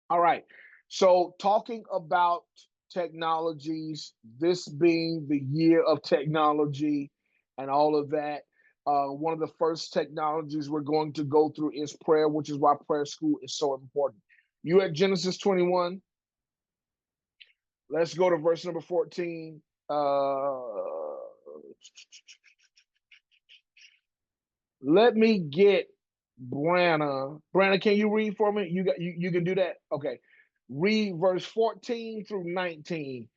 All right. So talking about technologies, this being the year of technology and all of that, one of the first technologies we're going to go through is prayer, which is why prayer school is so important. You at Genesis 21, let's go to verse number 14. Let me get Branna. Branna, can you read for me? You can do that? Okay. Read verse 14 through 19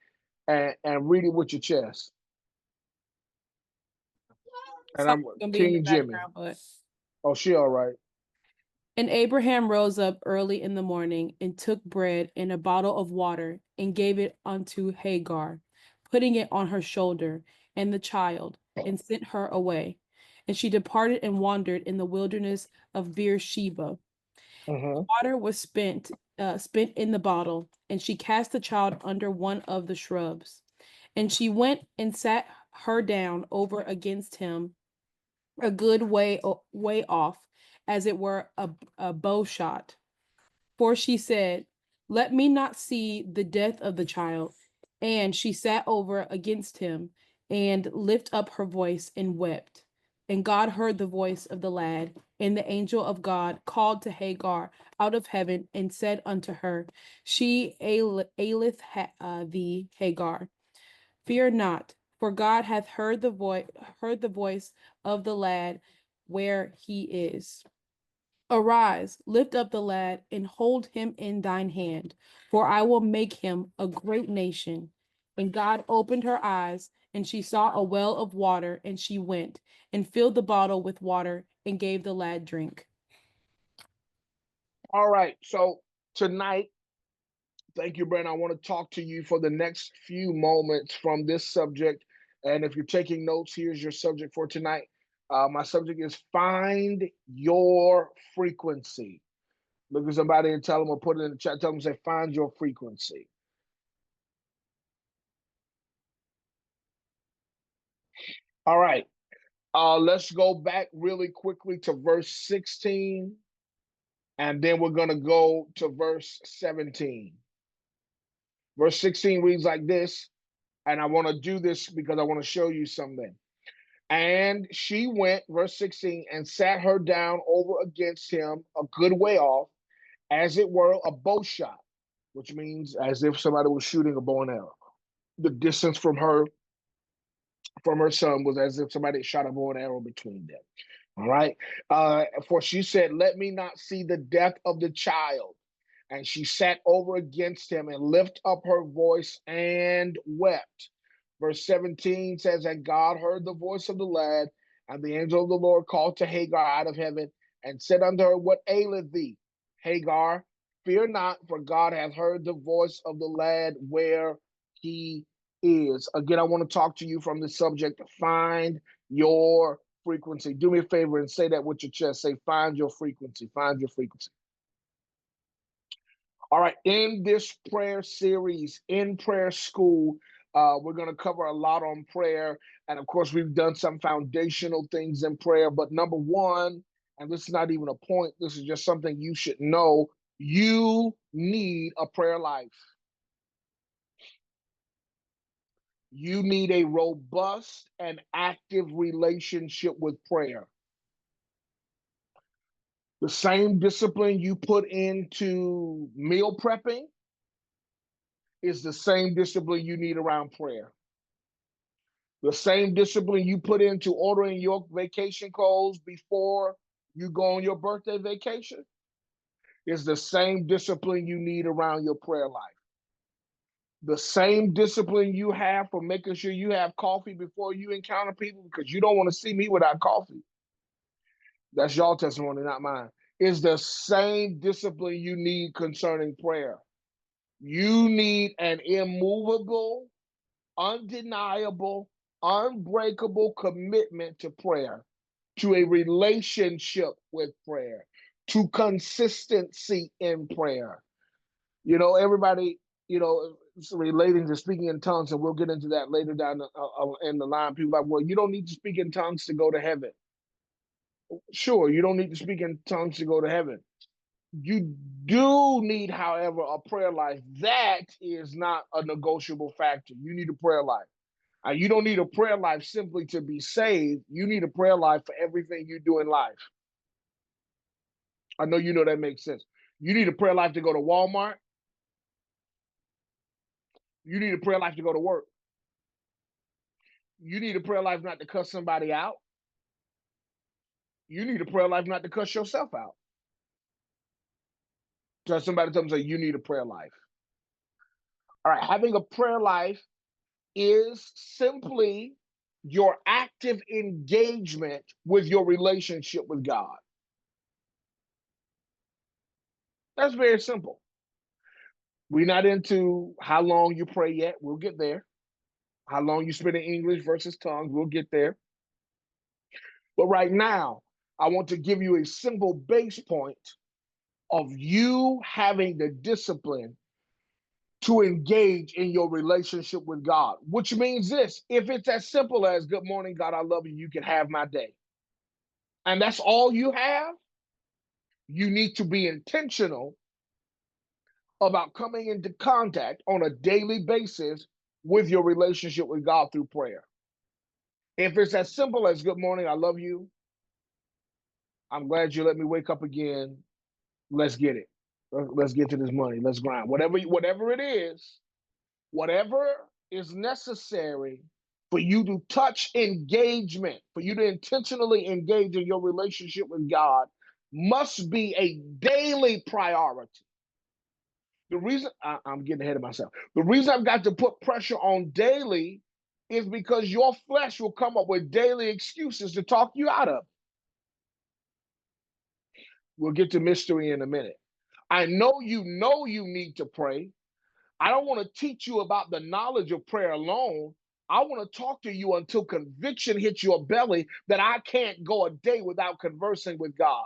and read it with your chest. And Sorry, I'm gonna be in the King Jimmy. background, but Oh, she all right. and Abraham rose up early in the morning and took bread and a bottle of water and gave it unto Hagar, putting it on her shoulder and the child, and sent her away. And she departed and wandered in the wilderness of Beersheba. Mm-hmm. Water was spent in the bottle, and she cast the child under one of the shrubs. And she went and sat her down over against him a good way off, as it were a bow shot. For she said, let me not see the death of the child. And she sat over against him and lift up her voice and wept. And God heard the voice of the lad, and the angel of God called to Hagar out of heaven and said unto her, She aileth thee, Hagar. Fear not, for God hath heard the voice of the lad where he is. Arise, lift up the lad, and hold him in thine hand, for I will make him a great nation. And God opened her eyes, and she saw a well of water, and she went and filled the bottle with water and gave the lad drink. All right. So tonight, thank you, Brandon. I want to talk to you for the next few moments from this subject. And if you're taking notes, here's your subject for tonight. My subject is find your frequency. Look at somebody and tell them, or put it in the chat. Tell them, say, find your frequency. All right. Let's go back really quickly to verse 16, and then we're going to go to verse 17. Verse 16 reads like this, and I want to do this because I want to show you something. And she went, verse 16, and sat her down over against him a good way off, as it were a bow shot, which means as if somebody was shooting a bow and arrow. The distance from her son was as if somebody shot a bow and arrow between them. All right. For she said, let me not see the death of the child. And she sat over against him and lifted up her voice and wept. Verse 17 says, and God heard the voice of the lad, and the angel of the Lord called to Hagar out of heaven and said unto her, what aileth thee, Hagar? Fear not, for God hath heard the voice of the lad where he is. Again, I want to talk to you from the subject, find your frequency. Do me a favor and say that with your chest. Say, find your frequency, find your frequency. All right, in this prayer series, in prayer school, we're going to cover a lot on prayer. And of course, we've done some foundational things in prayer. But number one, and this is not even a point, this is just something you should know, you need a prayer life. You need a robust and active relationship with prayer. The same discipline you put into meal prepping is the same discipline you need around prayer. The same discipline you put into ordering your vacation clothes before you go on your birthday vacation is the same discipline you need around your prayer life. The same discipline you have for making sure you have coffee before you encounter people because you don't want to see me without coffee. That's your testimony, not mine. Is the same discipline you need concerning prayer. You need an immovable, undeniable, unbreakable commitment to prayer, to a relationship with prayer, to consistency in prayer. You know, everybody, it's relating to speaking in tongues, and we'll get into that later down in the line. People are like, well, you don't need to speak in tongues to go to heaven. Sure, you don't need to speak in tongues to go to heaven. You do need, however, a prayer life. That is not a negotiable factor. You need a prayer life. You don't need a prayer life simply to be saved. You need a prayer life for everything you do in life. I know you know that makes sense. You need a prayer life to go to Walmart. You need a prayer life to go to work. You need a prayer life not to cuss somebody out. You need a prayer life not to cuss yourself out. So somebody tell me, say, you need a prayer life. All right, having a prayer life is simply your active engagement with your relationship with God. That's very simple. We're not into how long you pray yet. We'll get there. How long you spend in English versus tongues. We'll get there. But right now, I want to give you a simple base point of you having the discipline to engage in your relationship with God, which means this: if it's as simple as good morning, God, I love you, you can have my day. And that's all you have, you need to be intentional about coming into contact on a daily basis with your relationship with God through prayer. If it's as simple as good morning, I love you, I'm glad you let me wake up again, let's get it. Let's get to this money. Let's grind. Whatever is necessary for you to touch engagement, for you to intentionally engage in your relationship with God, must be a daily priority. The reason I'm getting ahead of myself, the reason I've got to put pressure on daily is because your flesh will come up with daily excuses to talk you out of. We'll get to mystery in a minute. I know you need to pray. I don't want to teach you about the knowledge of prayer alone. I want to talk to you until conviction hits your belly that I can't go a day without conversing with God.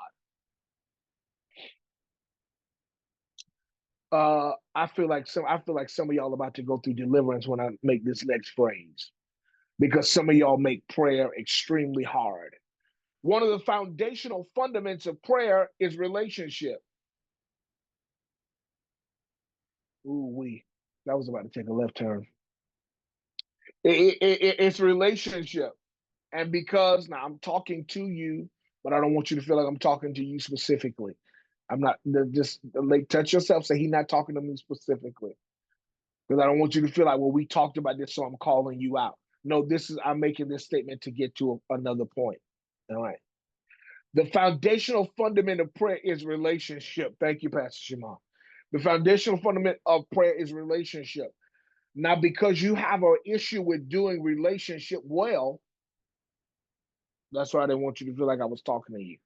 I feel like some of y'all about to go through deliverance when I make this next phrase, because some of y'all make prayer extremely hard. One of the foundational fundamentals of prayer is relationship. Ooh, that was about to take a left turn. It's relationship. And because now I'm talking to you, but I don't want you to feel like I'm talking to you specifically. I'm not just like touch yourself, say he's not talking to me specifically. Because I don't want you to feel like, well, we talked about this, so I'm calling you out. No, I'm making this statement to get to another point. All right. The foundational fundament of prayer is relationship. Thank you, Pastor Shimon. The foundational fundament of prayer is relationship. Now, because you have an issue with doing relationship well, that's why I didn't want you to feel like I was talking to you.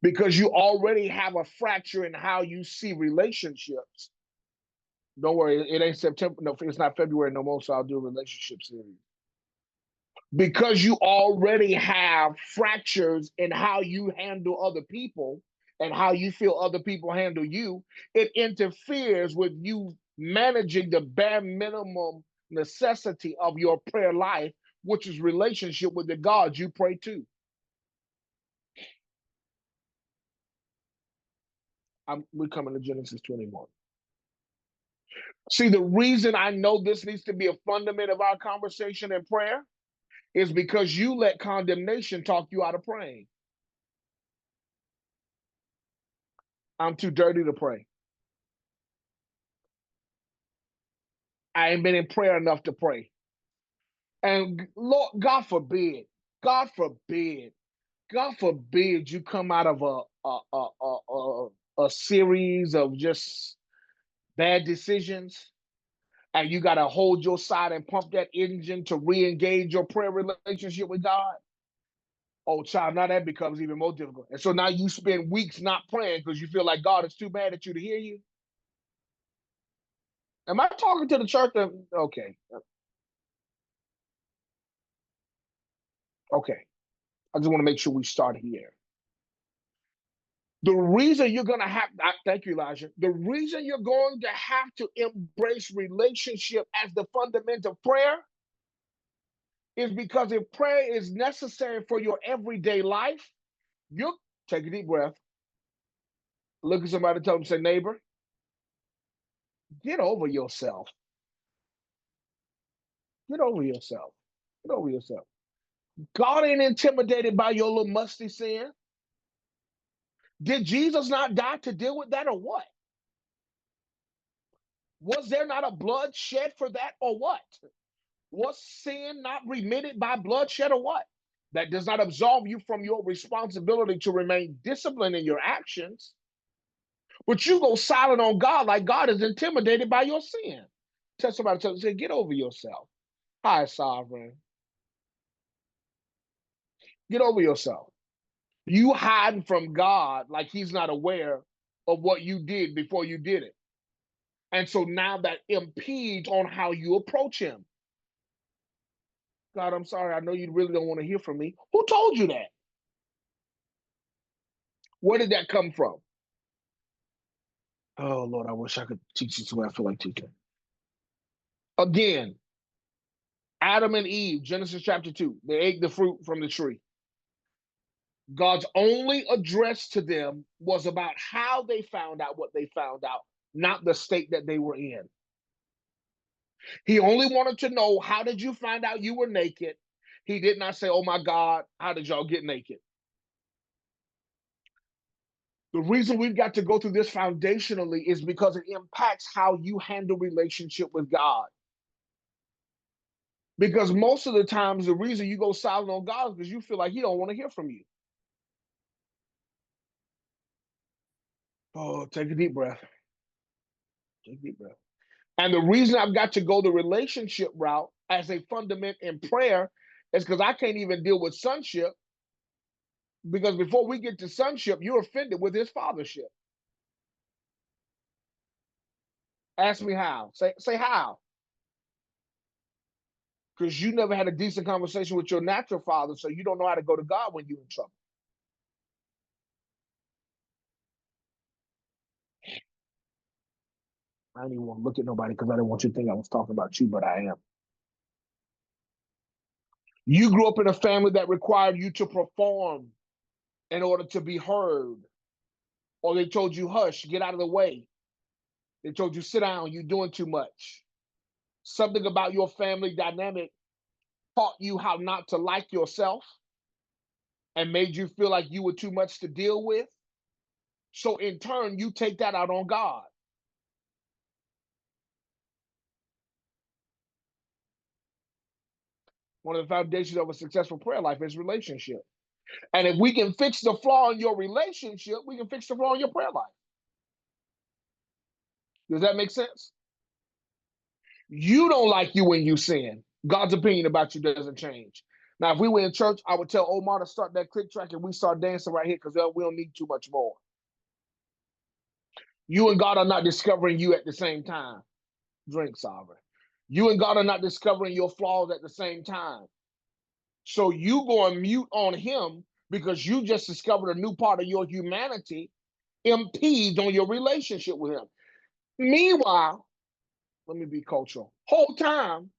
Because you already have a fracture in how you see relationships. Don't worry, it ain't September. No, it's not February no more, so I'll do a relationship series. Because you already have fractures in how you handle other people and how you feel other people handle you, it interferes with you managing the bare minimum necessity of your prayer life, which is relationship with the God you pray to. We're coming to Genesis 21. See, the reason I know this needs to be a fundament of our conversation and prayer is because you let condemnation talk you out of praying. I'm too dirty to pray. I ain't been in prayer enough to pray. And Lord, God forbid, God forbid, God forbid you come out of a series of just bad decisions and you got to hold your side and pump that engine to re-engage your prayer relationship with God. Oh, child, now that becomes even more difficult. And so now you spend weeks not praying because you feel like God is too mad at you to hear you. Am I talking to the church? Okay. Okay. I just want to make sure we start here. The reason you're going to have, thank you, Elijah. The reason you're going to have to embrace relationship as the fundament of prayer is because if prayer is necessary for your everyday life, you take a deep breath. Look at somebody, tell them, say, neighbor, get over yourself. Get over yourself. Get over yourself. God ain't intimidated by your little musty sin. Did Jesus not die to deal with that or what? Was there not a blood shed for that or what? Was sin not remitted by bloodshed or what? That does not absolve you from your responsibility to remain disciplined in your actions. But you go silent on God like God is intimidated by your sin. Tell somebody, say, get over yourself. Hi, sovereign. Get over yourself. You hiding from God like he's not aware of what you did before you did it. And so now that impedes on how you approach him. God, I'm sorry. I know you really don't want to hear from me. Who told you that? Where did that come from? Oh, Lord, I wish I could teach you the way I feel like teaching. Again, Adam and Eve, Genesis chapter 2, they ate the fruit from the tree. God's only address to them was about how they found out what they found out, not the state that they were in. He only wanted to know, how did you find out you were naked? He did not say, oh my God, how did y'all get naked? The reason we've got to go through this foundationally is because it impacts how you handle relationship with God. Because most of the times, the reason you go silent on God is because you feel like he don't want to hear from you. Oh, take a deep breath. Take a deep breath. And the reason I've got to go the relationship route as a fundament in prayer is because I can't even deal with sonship. Because before we get to sonship, you're offended with his fathership. Ask me how. Say how. Because you never had a decent conversation with your natural father, so you don't know how to go to God when you're in trouble. I didn't even want to look at nobody because I didn't want you to think I was talking about you, but I am. You grew up in a family that required you to perform in order to be heard. Or they told you, hush, get out of the way. They told you, sit down, you're doing too much. Something about your family dynamic taught you how not to like yourself and made you feel like you were too much to deal with. So in turn, you take that out on God. One of the foundations of a successful prayer life is relationship. And if we can fix the flaw in your relationship, we can fix the flaw in your prayer life. Does that make sense? You don't like you when you sin. God's opinion about you doesn't change. Now, if we were in church, I would tell Omar to start that click track and we start dancing right here because we don't need too much more. You and God are not discovering you at the same time. Drink, sovereign. You and God are not discovering your flaws at the same time. So you go and mute on him because you just discovered a new part of your humanity impedes on your relationship with him. Meanwhile, let me be cultural. Whole time,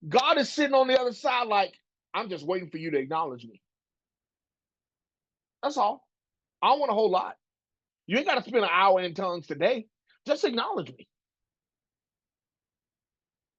God is sitting on the other side like, I'm just waiting for you to acknowledge me. That's all. I don't want a whole lot. You ain't got to spend an hour in tongues today. Just acknowledge me.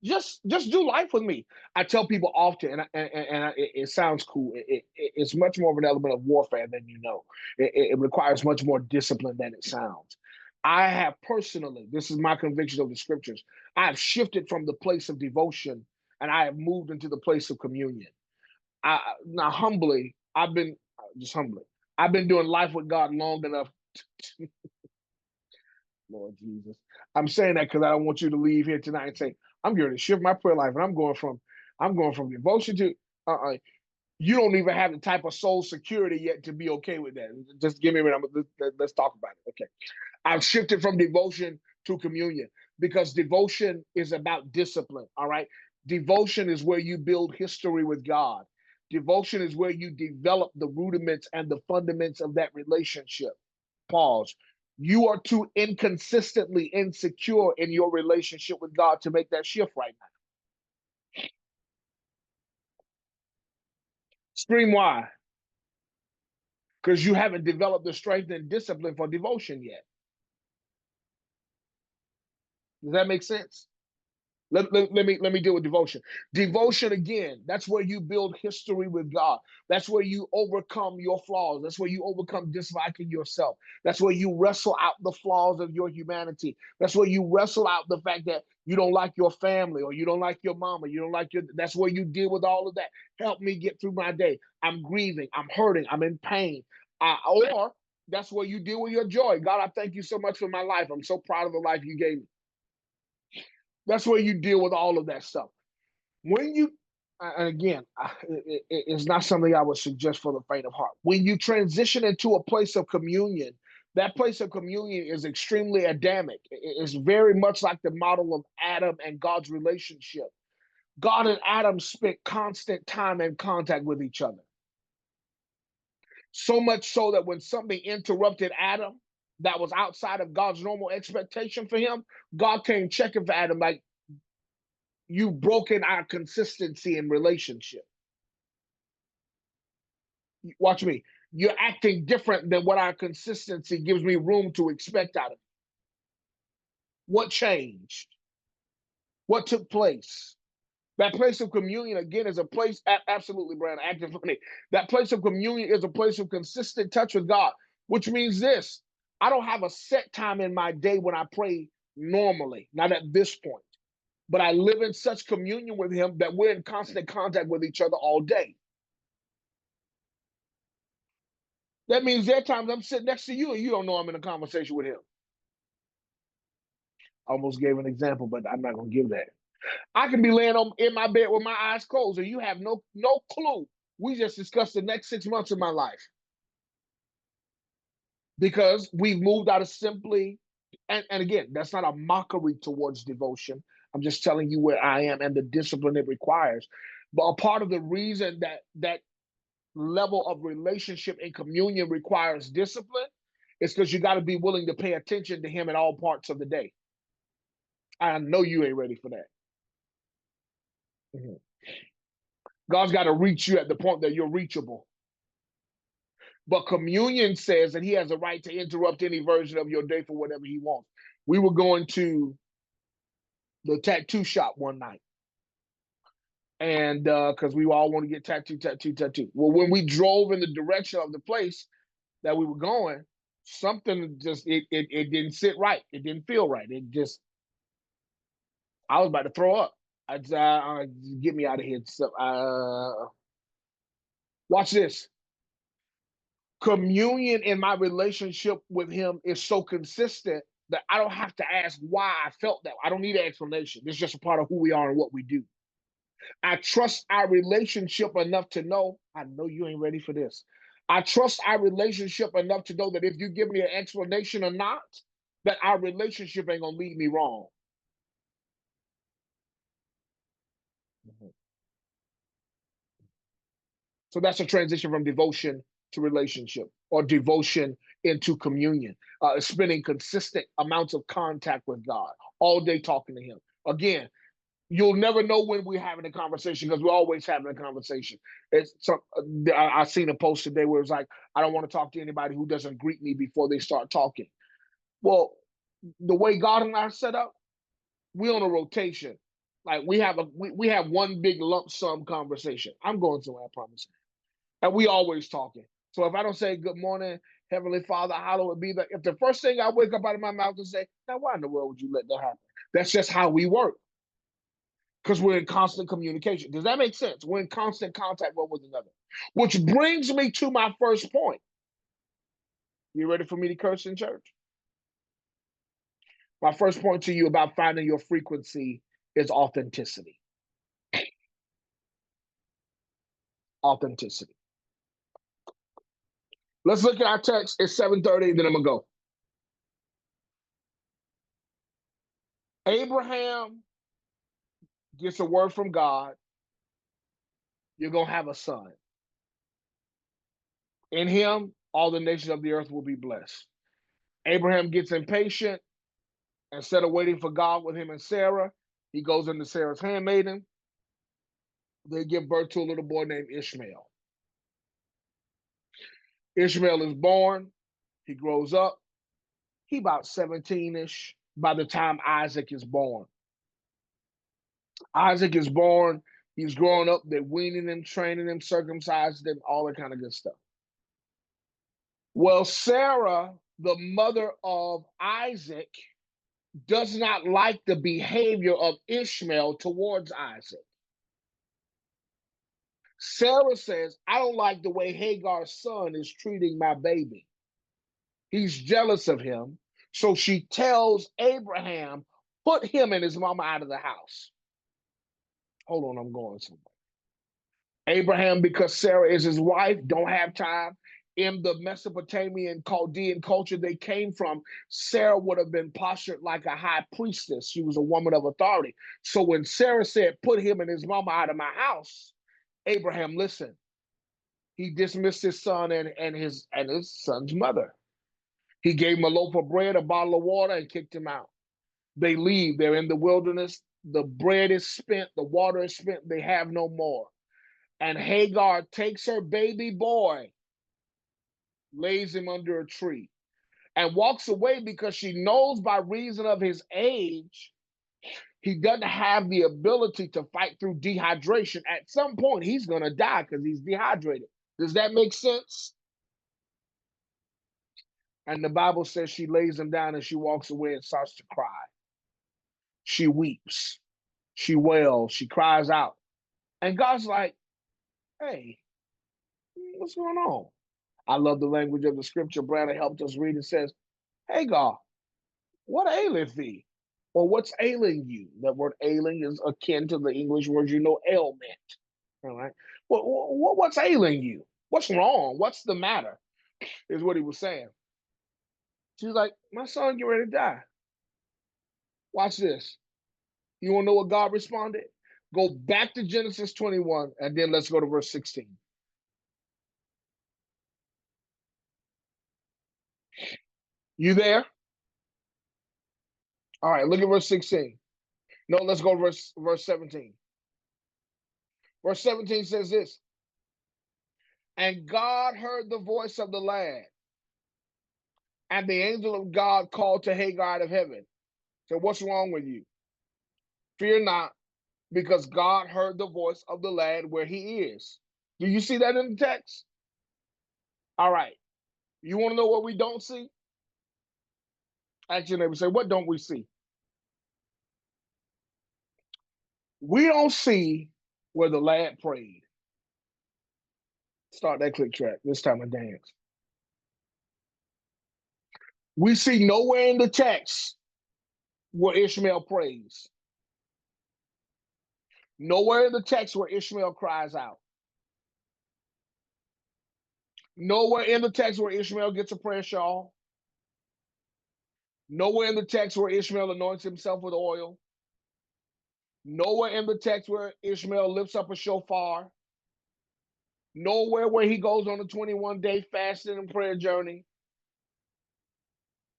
Just do life with me. I tell people often, and it sounds cool. It's much more of an element of warfare than you know. It requires much more discipline than it sounds. I have personally, this is my conviction of the scriptures, I have shifted from the place of devotion and I have moved into the place of communion. Now, humbly, I've been doing life with God long enough. Lord Jesus. I'm saying that because I don't want you to leave here tonight and say, I'm going to shift my prayer life and I'm going from devotion to you don't even have the type of soul security yet to be okay with that. Just give me a minute. Let's talk about it. Okay. I've shifted from devotion to communion because devotion is about discipline. All right. Devotion is where you build history with God. Devotion is where you develop the rudiments and the fundaments of that relationship. Pause. You are too inconsistently insecure in your relationship with God to make that shift right now. Scream why? Because you haven't developed the strength and discipline for devotion yet. Does that make sense? Let me deal with devotion. Devotion, again, that's where you build history with God. That's where you overcome your flaws. That's where you overcome disliking yourself. That's where you wrestle out the flaws of your humanity. That's where you wrestle out the fact that you don't like your family, or you don't like your mama, you don't like your. That's where you deal with all of that. Help me get through my day. I'm grieving. I'm hurting. I'm in pain. Or that's where you deal with your joy. God, I thank you so much for my life. I'm so proud of the life you gave me. That's where you deal with all of that stuff. When you, and again, it's not something I would suggest for the faint of heart. When you transition into a place of communion, that place of communion is extremely Adamic. It's very much like the model of Adam and God's relationship. God and Adam spent constant time in contact with each other. So much so that when something interrupted Adam that was outside of God's normal expectation for him, God came checking for Adam, like, you've broken our consistency in relationship. Watch me. You're acting different than what our consistency gives me room to expect out of you. What changed? What took place? That place of communion, again, is a place, absolutely, Brandon, acting funny. That place of communion is a place of consistent touch with God, which means this: I don't have a set time in my day when I pray normally, not at this point. But I live in such communion with him that we're in constant contact with each other all day. That means there are times I'm sitting next to you and you don't know I'm in a conversation with him. I almost gave an example, but I'm not going to give that. I can be laying in my bed with my eyes closed and you have no clue. We just discussed the next 6 months of my life because we've moved out of simply, and again, that's not a mockery towards devotion. I'm just telling you where I am and the discipline it requires. But a part of the reason that level of relationship and communion requires discipline is because you got to be willing to pay attention to him in all parts of the day. I know you ain't ready for that. Mm-hmm. God's got to reach you at the point that you're reachable. But communion says that he has a right to interrupt any version of your day for whatever he wants. We were going to the tattoo shop one night, and because we all want to get tattoo. Well, when we drove in the direction of the place that we were going, something just it didn't sit right. It didn't feel right. It just, I was about to throw up. Get me out of here. So, watch this. Communion in my relationship with him is so consistent that I don't have to ask why I felt that. I don't need an explanation. It's just a part of who we are and what we do. I trust our relationship enough to know, I know you ain't ready for this. I trust our relationship enough to know that if you give me an explanation or not, that our relationship ain't gonna lead me wrong. Mm-hmm. So that's a transition from devotion to relationship, or devotion into communion, spending consistent amounts of contact with God, all day talking to him. Again, you'll never know when we're having a conversation because we're always having a conversation. I seen a post today where it's like, I don't want to talk to anybody who doesn't greet me before they start talking. Well, the way God and I are set up, we on a rotation. Like we have one big lump sum conversation. I'm going somewhere, I promise. And we always talking. So if I don't say good morning, Heavenly Father, hallowed be if the first thing I wake up out of my mouth and say, now why in the world would you let that happen? That's just how we work. Because we're in constant communication. Does that make sense? We're in constant contact one with another. Which brings me to my first point. You ready for me to curse in church? My first point to you about finding your frequency is authenticity. Authenticity. Let's look at our text. It's 7:30, then I'm going to go. Abraham gets a word from God. You're going to have a son. In him, all the nations of the earth will be blessed. Abraham gets impatient. Instead of waiting for God with him and Sarah, he goes into Sarah's handmaiden. They give birth to a little boy named Ishmael. Ishmael is born. He grows up. He about 17-ish. by the time Isaac is born. Isaac is born. He's growing up. They're weaning him, training him, circumcising him, all that kind of good stuff. Well, Sarah, the mother of Isaac, does not like the behavior of Ishmael towards Isaac. Sarah says, I don't like the way Hagar's son is treating my baby. He's jealous of him. So she tells Abraham, put him and his mama out of the house. Hold on, I'm going somewhere. Abraham, because Sarah is his wife, don't have time. In the Mesopotamian Chaldean culture they came from, Sarah would have been postured like a high priestess. She was a woman of authority. So when Sarah said, put him and his mama out of my house, Abraham listened. He dismissed his son and his son's mother. He gave him a loaf of bread, a bottle of water, and kicked him out. They leave. They're in the wilderness. The bread is spent. The water is spent. They have no more. And Hagar takes her baby boy, lays him under a tree, and walks away because she knows by reason of his age, he doesn't have the ability to fight through dehydration. At some point, he's going to die because he's dehydrated. Does that make sense? And the Bible says she lays him down and she walks away and starts to cry. She weeps. She wails. She cries out. And God's like, hey, what's going on? I love the language of the scripture. Brandon helped us read. It says, hey, God, what aileth thee? Or what's ailing you? That word ailing is akin to the English word, ailment. All right. What's ailing you? What's wrong? What's the matter? Is what he was saying. She's like, my son get ready to die. Watch this. You want to know what God responded? Go back to Genesis 21, and then let's go to verse 16. You there? All right, look at verse 16. No, let's go to verse 17. Verse 17 says this. And God heard the voice of the lad, and the angel of God called to Hagar out of heaven. Said, what's wrong with you? Fear not, because God heard the voice of the lad where he is. Do you see that in the text? All right. You want to know what we don't see? Ask your neighbor, say, what don't we see? We don't see where the lad prayed. Start that click track. This time I dance. We see nowhere in the text where Ishmael prays. Nowhere in the text where Ishmael cries out. Nowhere in the text where Ishmael gets a prayer shawl. Nowhere in the text where Ishmael anoints himself with oil. Nowhere in the text where Ishmael lifts up a shofar. Nowhere where he goes on a 21-day fasting and prayer journey.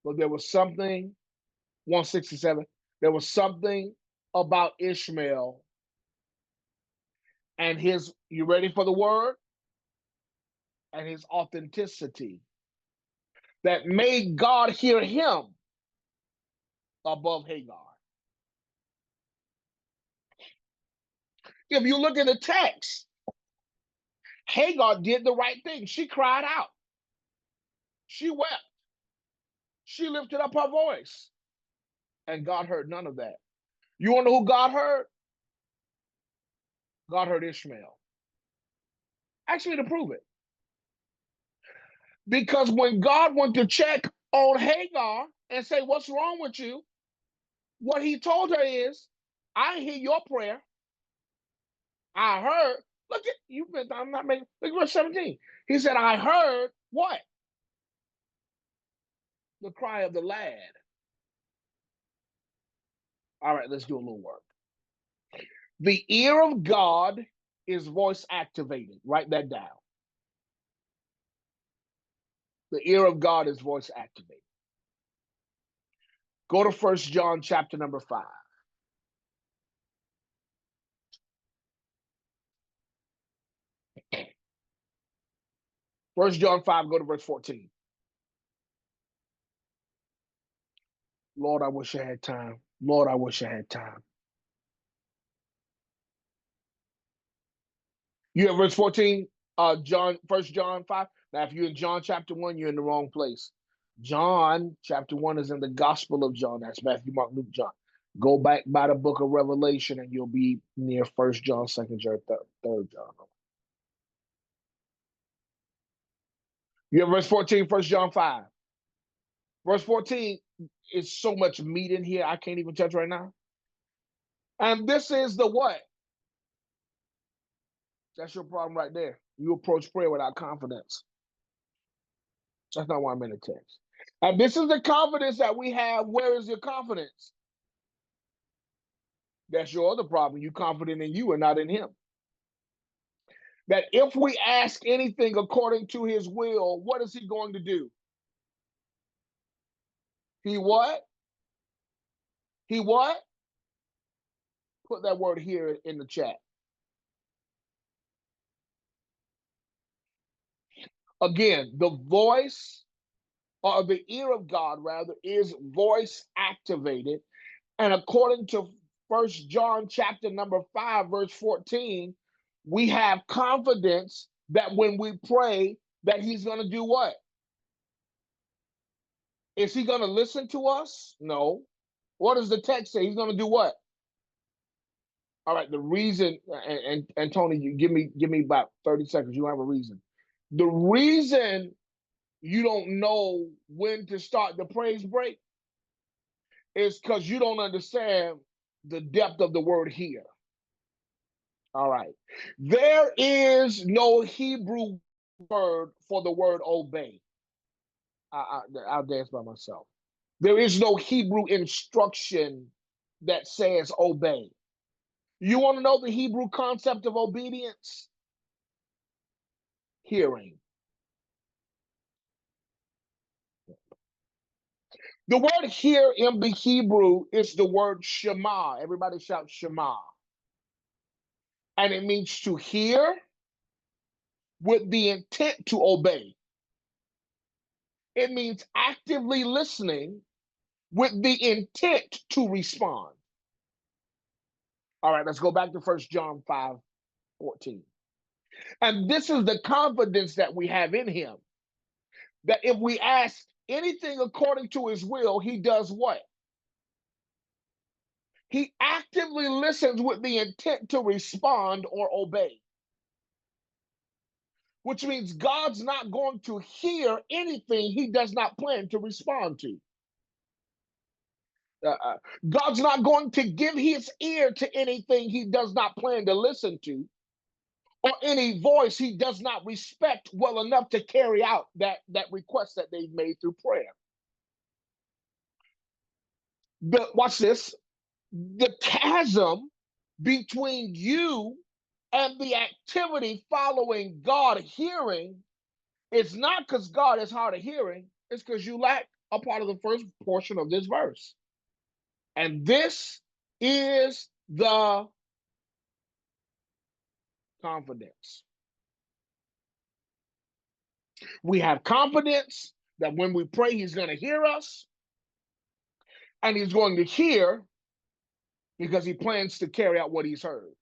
But there was something, 167, there was something about Ishmael and his, you ready for the word? And his authenticity that made God hear him above Hagar. If you look at the text, Hagar did the right thing. She cried out. She wept. She lifted up her voice. And God heard none of that. You want to know who God heard? God heard Ishmael. Ask me to prove it. Because when God went to check on Hagar and say, what's wrong with you? What he told her is, I hear your prayer. I heard. Look at you. I'm not making. Look at verse 17. He said, I heard what? The cry of the lad. All right, let's do a little work. The ear of God is voice activated. Write that down. The ear of God is voice activated. Go to 1 John chapter number 5. 1 John 5, go to verse 14. Lord, I wish I had time. Lord, I wish I had time. You have verse 14, John, 1 John 5. Now, if you're in John chapter 1, you're in the wrong place. John chapter 1 is in the Gospel of John. That's Matthew, Mark, Luke, John. Go back by the book of Revelation and you'll be near 1 John, 2 John, 3 John. You have verse 14, 1 John 5. Verse 14 is so much meat in here, I can't even touch right now. And this is the what? That's your problem right there. You approach prayer without confidence. That's not why I'm in the text. And this is the confidence that we have. Where is your confidence? That's your other problem. You confident in you and not in him. That if we ask anything according to his will, what is he going to do? He what? He what? Put that word here in the chat. Again, the voice or the ear of God, rather, is voice activated. And according to 1 John chapter number 5, verse 14, we have confidence that when we pray, that he's going to do what? Is he going to listen to us? No. What does the text say? He's going to do what? All right, the reason, and Tony, you give me about 30 seconds. You don't have a reason. The reason you don't know when to start the praise break is because you don't understand the depth of the word here. All right. There is no Hebrew word for the word obey. I'll dance by myself. There is no Hebrew instruction that says obey. You want to know the Hebrew concept of obedience? Hearing. The word here in the Hebrew is the word Shema. Everybody shout Shema. And it means to hear with the intent to obey. It means actively listening with the intent to respond. All right, let's go back to 1 John 5:14. And this is the confidence that we have in him. That if we ask anything according to his will, he does what? He actively listens with the intent to respond or obey. Which means God's not going to hear anything he does not plan to respond to. God's not going to give his ear to anything he does not plan to listen to, or any voice he does not respect well enough to carry out that request that they've made through prayer. Watch this. The chasm between you and the activity following God hearing is not because God is hard of hearing, it's because you lack a part of the first portion of this verse. And this is the confidence. We have confidence that when we pray, he's going to hear us, and he's going to hear because he plans to carry out what he's heard.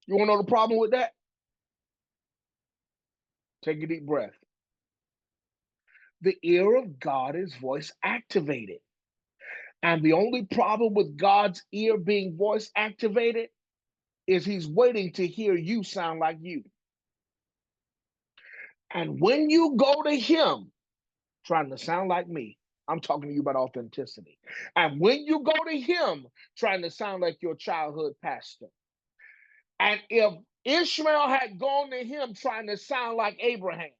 You want to know the problem with that? Take a deep breath. The ear of God is voice activated. And the only problem with God's ear being voice activated is he's waiting to hear you sound like you. And when you go to him trying to sound like me, I'm talking to you about authenticity. And when you go to him trying to sound like your childhood pastor, and if Ishmael had gone to him trying to sound like Abraham,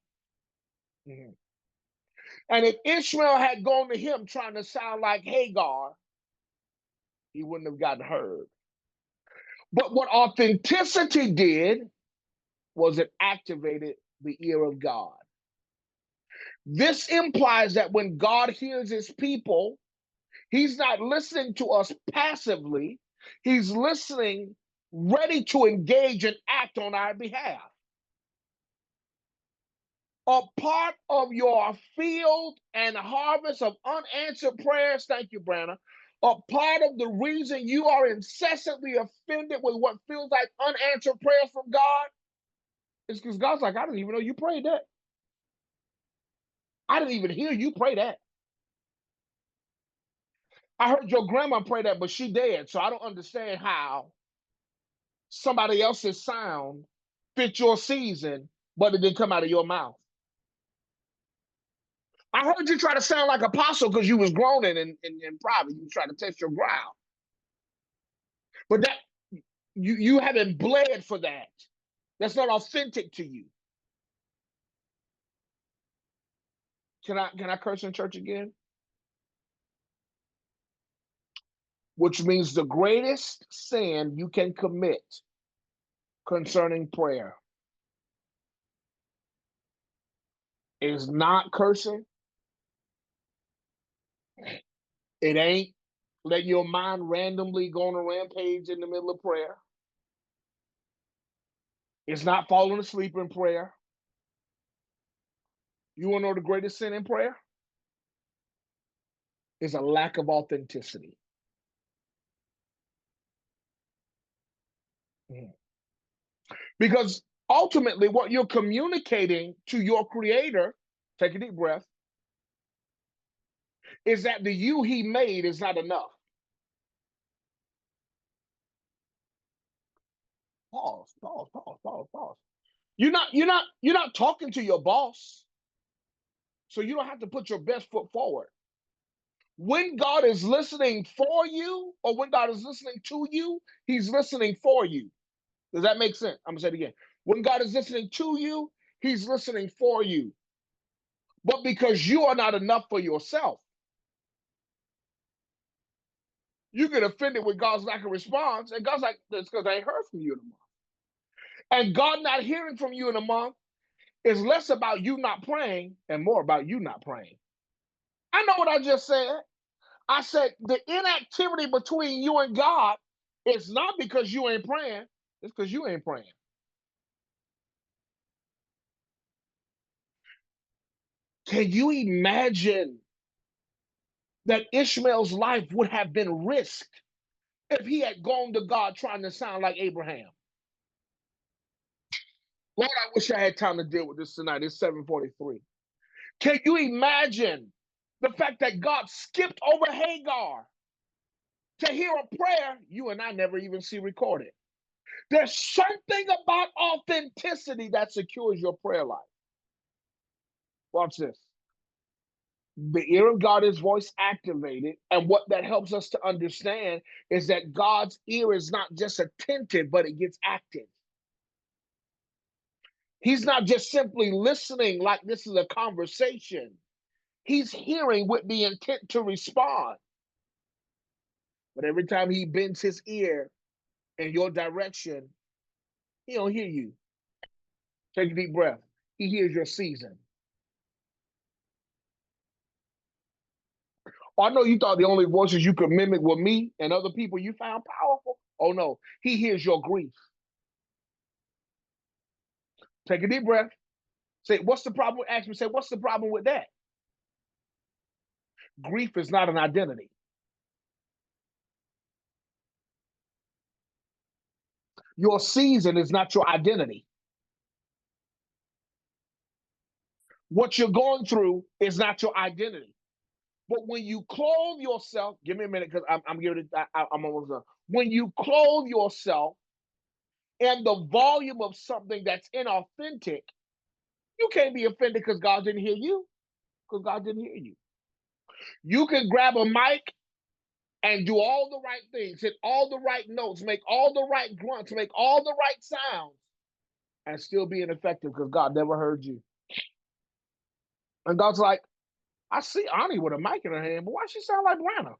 and if Ishmael had gone to him trying to sound like Hagar, he wouldn't have gotten heard. But what authenticity did was it activated the ear of God. This implies that when God hears his people, he's not listening to us passively. He's listening, ready to engage and act on our behalf. A part of your field and harvest of unanswered prayers, thank you, Branna. A part of the reason you are incessantly offended with what feels like unanswered prayers from God is because God's like, I didn't even know you prayed that. I didn't even hear you pray that. I heard your grandma pray that, but she dead, so I don't understand how somebody else's sound fit your season, but it didn't come out of your mouth. I heard you try to sound like apostle because you was groaning in private. You was trying to test your ground. But that you haven't bled for that. That's not authentic to you. Can I curse in church again? Which means the greatest sin you can commit concerning prayer is not cursing. It ain't letting your mind randomly go on a rampage in the middle of prayer. It's not falling asleep in prayer. You want to know the greatest sin in prayer? Is a lack of authenticity. Because ultimately, what you're communicating to your creator, take a deep breath, is that the you he made is not enough. Pause, pause, pause, pause, pause. You're not talking to your boss. So you don't have to put your best foot forward. When God is listening for you, or when God is listening to you, he's listening for you. Does that make sense? I'm gonna say it again. When God is listening to you, he's listening for you. But because you are not enough for yourself, you get offended with God's lack of response, and God's like, that's because I ain't heard from you in a month. And God not hearing from you in a month is less about you not praying and more about you not praying. I know what I just said. I said the inactivity between you and God is not because you ain't praying, it's because you ain't praying. Can you imagine that Ishmael's life would have been risked if he had gone to God trying to sound like Abraham? Lord, I wish I had time to deal with this tonight. It's 7:43. Can you imagine the fact that God skipped over Hagar to hear a prayer you and I never even see recorded? There's something about authenticity that secures your prayer life. Watch this. The ear of God is voice activated. And what that helps us to understand is that God's ear is not just attentive, but it gets active. He's not just simply listening like this is a conversation. He's hearing with the intent to respond. But every time he bends his ear in your direction, he don't hear you. Take a deep breath. He hears your season. Oh, I know you thought the only voices you could mimic were me and other people you found powerful. Oh no, he hears your grief. Take a deep breath. Say, what's the problem? Ask me, say, what's the problem with that? Grief is not an identity. Your season is not your identity. What you're going through is not your identity. But when you clothe yourself, give me a minute because I'm giving it. I'm almost done. When you clothe yourself in the volume of something that's inauthentic, you can't be offended because God didn't hear you. Because God didn't hear you. You can grab a mic and do all the right things, hit all the right notes, make all the right grunts, make all the right sounds, and still be ineffective because God never heard you. And God's like, I see Ani with a mic in her hand, but why she sound like Brianna?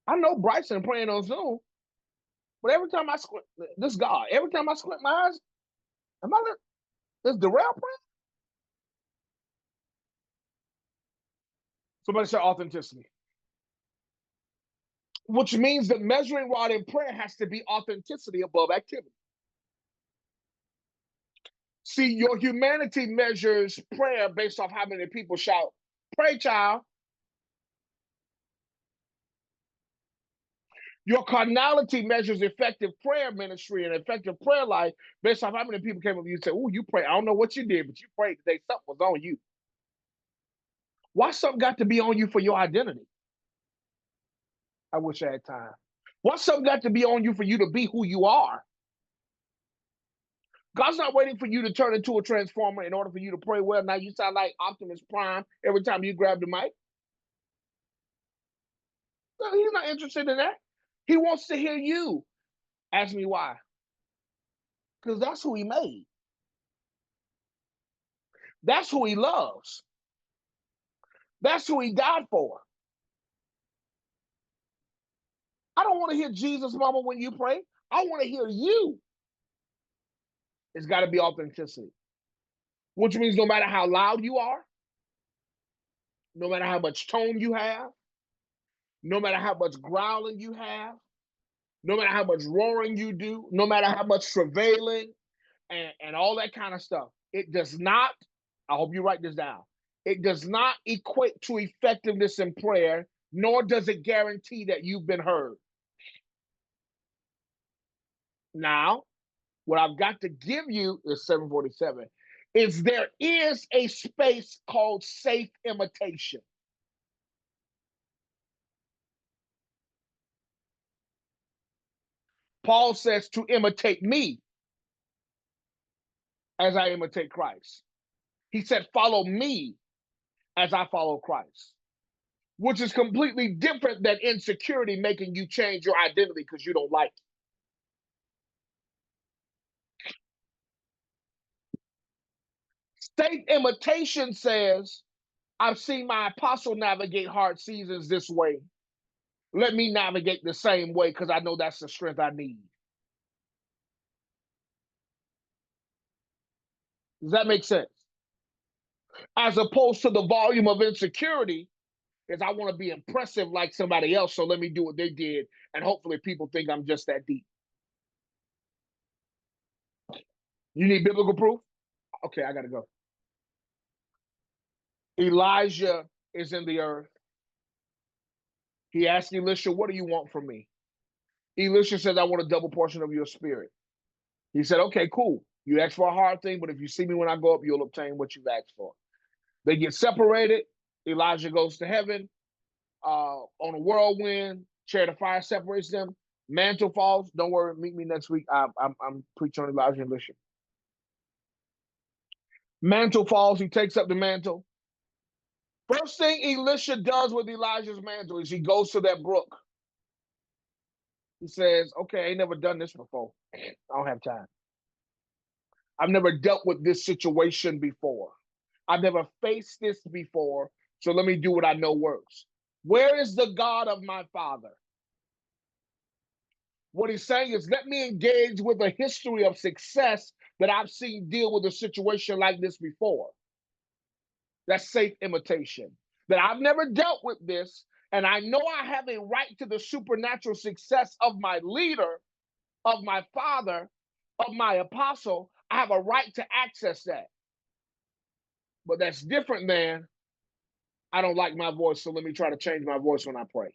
I know Bryson praying on Zoom, but every time I squint, this God, every time I squint my eyes, am I this Darrell praying? Somebody say authenticity. Which means the measuring rod in prayer has to be authenticity above activity. See, your humanity measures prayer based off how many people shout, "Pray, child." Your carnality measures effective prayer ministry and effective prayer life based off how many people came up to you and said, "Oh, you pray. I don't know what you did, but you prayed today. Something was on you." Why something got to be on you for your identity? I wish I had time. Why something got to be on you for you to be who you are? God's not waiting for you to turn into a transformer in order for you to pray well. Now you sound like Optimus Prime every time you grab the mic. No, he's not interested in that. He wants to hear you. Ask me why. Because that's who he made. That's who he loves. That's who he died for. I don't want to hear Jesus, mama, when you pray. I want to hear you. It's got to be authenticity, which means no matter how loud you are, no matter how much tone you have, no matter how much growling you have, no matter how much roaring you do, no matter how much travailing and all that kind of stuff, it does not, I hope you write this down, it does not equate to effectiveness in prayer, nor does it guarantee that you've been heard. Now, what I've got to give you is 747, is there is a space called safe imitation. Paul says to imitate me as I imitate Christ. He said, follow me as I follow Christ, which is completely different than insecurity making you change your identity because you don't like it. Safe imitation says, I've seen my apostle navigate hard seasons this way. Let me navigate the same way because I know that's the strength I need. Does that make sense? As opposed to the volume of insecurity, is I want to be impressive like somebody else, so let me do what they did, and hopefully people think I'm just that deep. You need biblical proof? Okay, I got to go. Elijah is in the earth. He asked Elisha, what do you want from me? Elisha says, I want a double portion of your spirit. He said, okay, cool. You asked for a hard thing, but if you see me when I go up, you'll obtain what you've asked for. They get separated. Elijah goes to heaven on a whirlwind. Chariot of fire separates them. Mantle falls. Don't worry, meet me next week. I'm preaching on Elijah and Elisha. Mantle falls. He takes up the mantle. First thing Elisha does with Elijah's mantle is he goes to that brook. He says, okay, I ain't never done this before. I don't have time. I've never dealt with this situation before. I've never faced this before. So let me do what I know works. Where is the God of my father? What he's saying is, let me engage with a history of success that I've seen deal with a situation like this before. That's safe imitation. That I've never dealt with this, and I know I have a right to the supernatural success of my leader, of my father, of my apostle. I have a right to access that. But that's different than, I don't like my voice, so let me try to change my voice when I pray.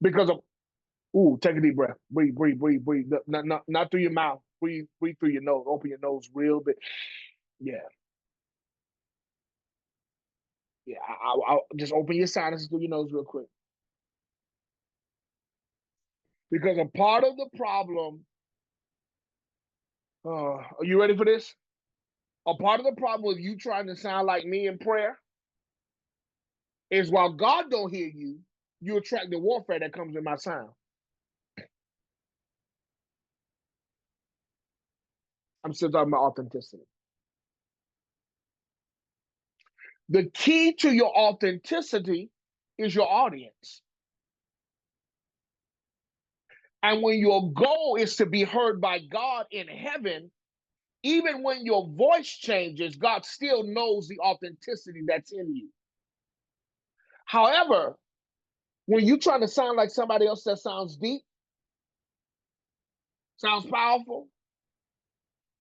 Because of, ooh, take a deep breath. Breathe, breathe, breathe, breathe. Not through your mouth. Breathe through your nose. Open your nose real big. Yeah. Yeah. I'll just open your sinuses through your nose real quick. Because a part of the problem, are you ready for this? A part of the problem with you trying to sound like me in prayer is while God don't hear you, you attract the warfare that comes in my sound. I'm still talking about authenticity. The key to your authenticity is your audience. And when your goal is to be heard by God in heaven, even when your voice changes, God still knows the authenticity that's in you. However, when you're trying to sound like somebody else that sounds deep, sounds powerful,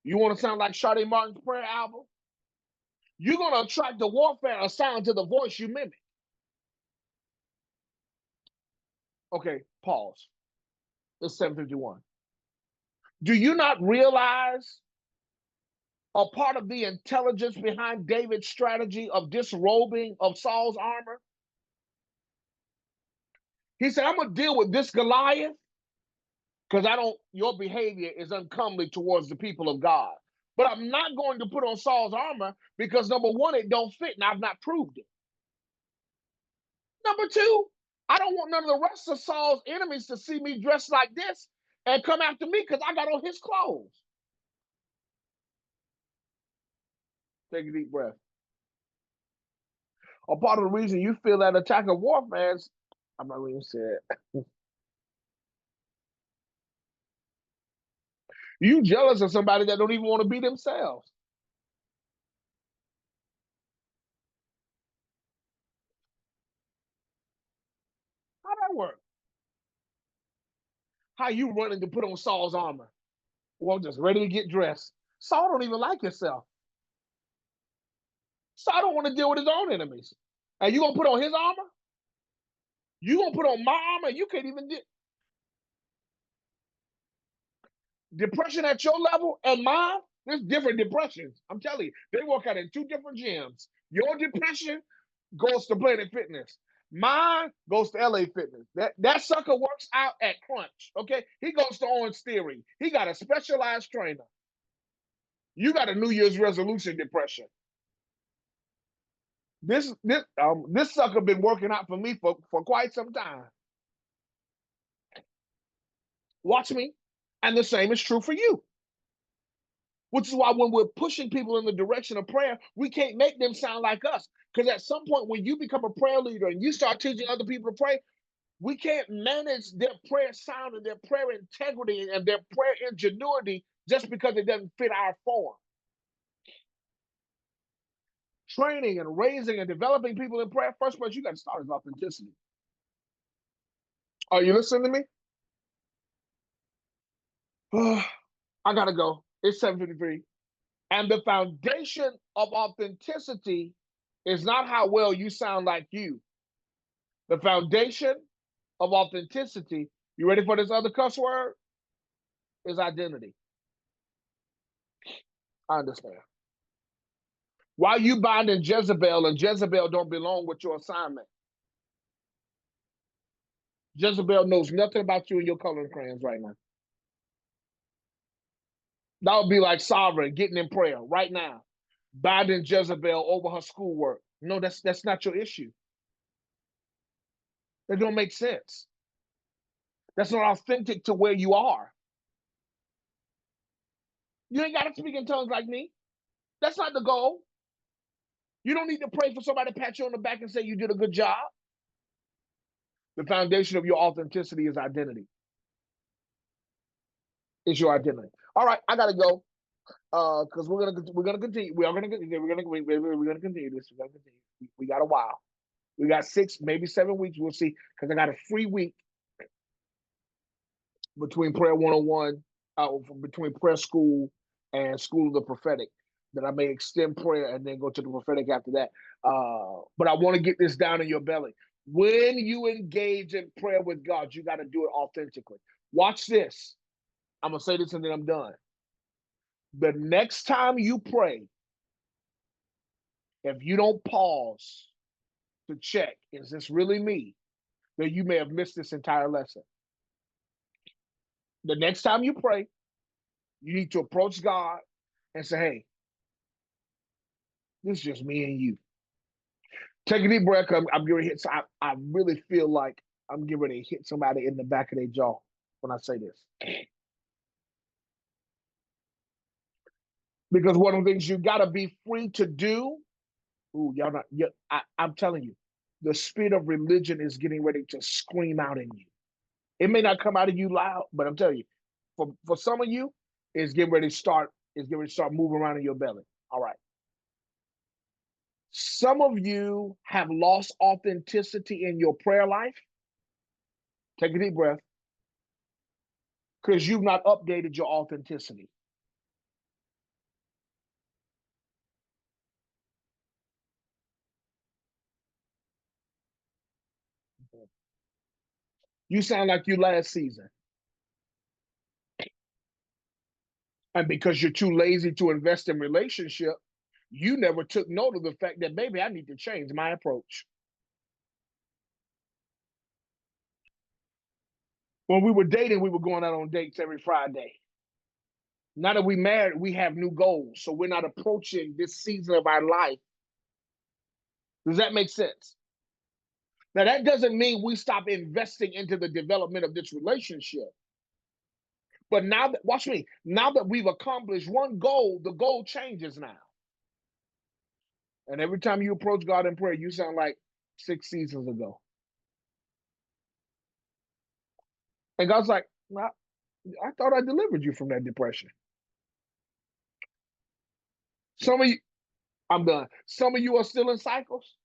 You want to sound like Sade Martin's prayer album? You're going to attract the warfare assigned to the voice you mimic. Okay, pause. It's 7:51. Do you not realize a part of the intelligence behind David's strategy of disrobing of Saul's armor? He said, I'm going to deal with this Goliath because your behavior is uncomely towards the people of God. But I'm not going to put on Saul's armor because number one, it don't fit and I've not proved it. Number two, I don't want none of the rest of Saul's enemies to see me dressed like this and come after me because I got on his clothes. Take a deep breath. A part of the reason you feel that attack of warfare is, I'm not even saying it. You jealous of somebody that don't even want to be themselves. How that work? How you running to put on Saul's armor? Well, just ready to get dressed. Saul don't even like himself. Saul don't want to deal with his own enemies. And you gonna put on his armor? You gonna put on my armor? You can't even depression at your level and mine. There's different depressions. I'm telling you, they work out in two different gyms. Your depression goes to Planet Fitness. Mine goes to LA Fitness. That sucker works out at Crunch. Okay, he goes to Orange Theory. He got a specialized trainer. You got a New Year's resolution depression. This sucker been working out for me for quite some time. Watch me, and the same is true for you. Which is why when we're pushing people in the direction of prayer, we can't make them sound like us. Because at some point, when you become a prayer leader and you start teaching other people to pray, we can't manage their prayer sound and their prayer integrity and their prayer ingenuity just because it doesn't fit our form. Training and raising and developing people in prayer, first place you got to start is authenticity. Are you listening to me? I gotta go. It's 7:53. And the foundation of authenticity is not how well you sound like you. The foundation of authenticity, you ready for this other cuss word? Is identity. I understand. Why you binding Jezebel and Jezebel don't belong with your assignment? Jezebel knows nothing about you and your coloring crayons right now. That would be like Sovereign getting in prayer right now, binding Jezebel over her schoolwork. No, that's not your issue. That don't make sense. That's not authentic to where you are. You ain't got to speak in tongues like me. That's not the goal. You don't need to pray for somebody to pat you on the back and say you did a good job. The foundation of your authenticity is identity. Is your identity. All right, I gotta go. Because we're gonna continue. We're gonna continue this. We're gonna continue. We got a while. We got 6, maybe 7 weeks. We'll see. Because I got a free week between Prayer 101, between Prayer School and School of the Prophetic, that I may extend prayer and then go to the prophetic after that. But I want to get this down in your belly. When you engage in prayer with God, you got to do it authentically. Watch this. I'm going to say this and then I'm done. The next time you pray, if you don't pause to check, is this really me? Then you may have missed this entire lesson. The next time you pray, you need to approach God and say, hey, this is just me and you. Take a deep breath. I'm getting hit. So I really feel like I'm getting ready to hit somebody in the back of their jaw when I say this. Because one of the things you got to be free to do. Ooh, y'all not. I'm telling you, the spirit of religion is getting ready to scream out in you. It may not come out of you loud, but I'm telling you, for some of you, it's getting ready to start. It's getting ready to start moving around in your belly. All right. Some of you have lost authenticity in your prayer life. Take a deep breath. Because you've not updated your authenticity. You sound like you last season. And because you're too lazy to invest in relationship, you never took note of the fact that, baby, I need to change my approach. When we were dating, we were going out on dates every Friday. Now that we married, we have new goals. So we're not approaching this season of our life. Does that make sense? Now, that doesn't mean we stop investing into the development of this relationship. But now that, watch me, now that we've accomplished one goal, the goal changes now. And every time you approach God in prayer, you sound like 6 seasons ago. And God's like, I thought I delivered you from that depression. Some of you, I'm done. Some of you are still in cycles.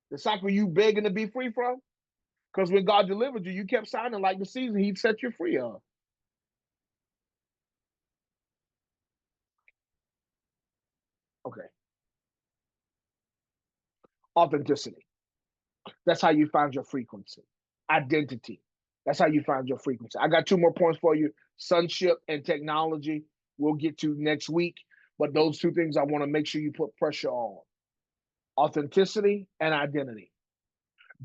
The cycle you begging to be free from. Because when God delivered you, you kept sounding like the season He set you free of. Okay. Authenticity. That's how you find your frequency. Identity. That's how you find your frequency. I got 2 more points for you. Sonship and technology we'll get to next week. But those 2 things I want to make sure you put pressure on. Authenticity and identity.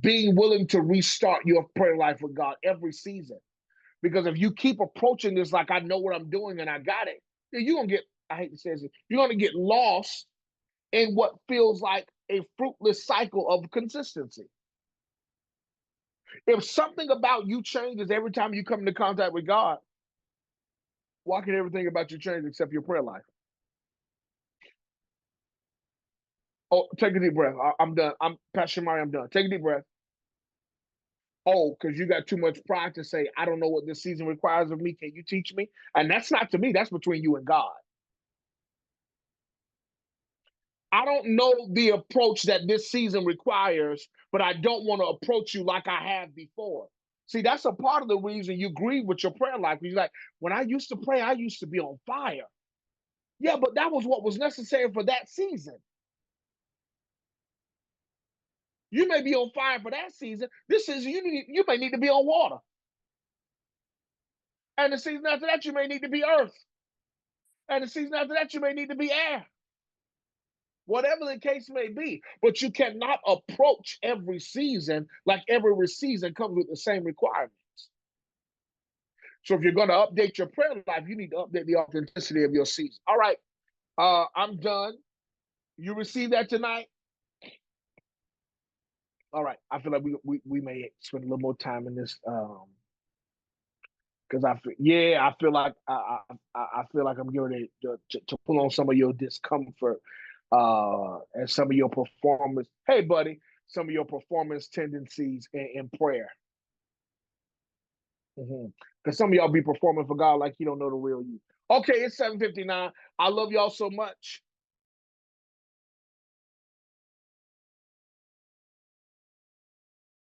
Being willing to restart your prayer life with God every season. Because if you keep approaching this like I know what I'm doing and I got it, then you're going to get, I hate to say this, you're going to get lost in what feels like a fruitless cycle of consistency. If something about you changes every time you come into contact with God, why can everything about you change except your prayer life? Oh, take a deep breath. I'm done. I'm Pastor Mari, I'm done. Take a deep breath. Oh, because you got too much pride to say, I don't know what this season requires of me. Can you teach me? And that's not to me, that's between you and God. I don't know the approach that this season requires, but I don't want to approach you like I have before. See, that's a part of the reason you grieve with your prayer life. You're like, when I used to pray, I used to be on fire. Yeah, but that was what was necessary for that season. You may be on fire for that season. This season, you may need to be on water. And the season after that, you may need to be earth. And the season after that, you may need to be air. Whatever the case may be. But you cannot approach every season like every season comes with the same requirements. So if you're going to update your prayer life, you need to update the authenticity of your season. All right, I'm done. You received that tonight? All right. I feel like we may spend a little more time in this because I feel like I feel like I'm getting ready to pull on some of your discomfort and some of your performance. Hey, buddy, some of your performance tendencies in prayer. Because some of y'all be performing for God like you don't know the real you. Okay, it's 7:59. I love y'all so much.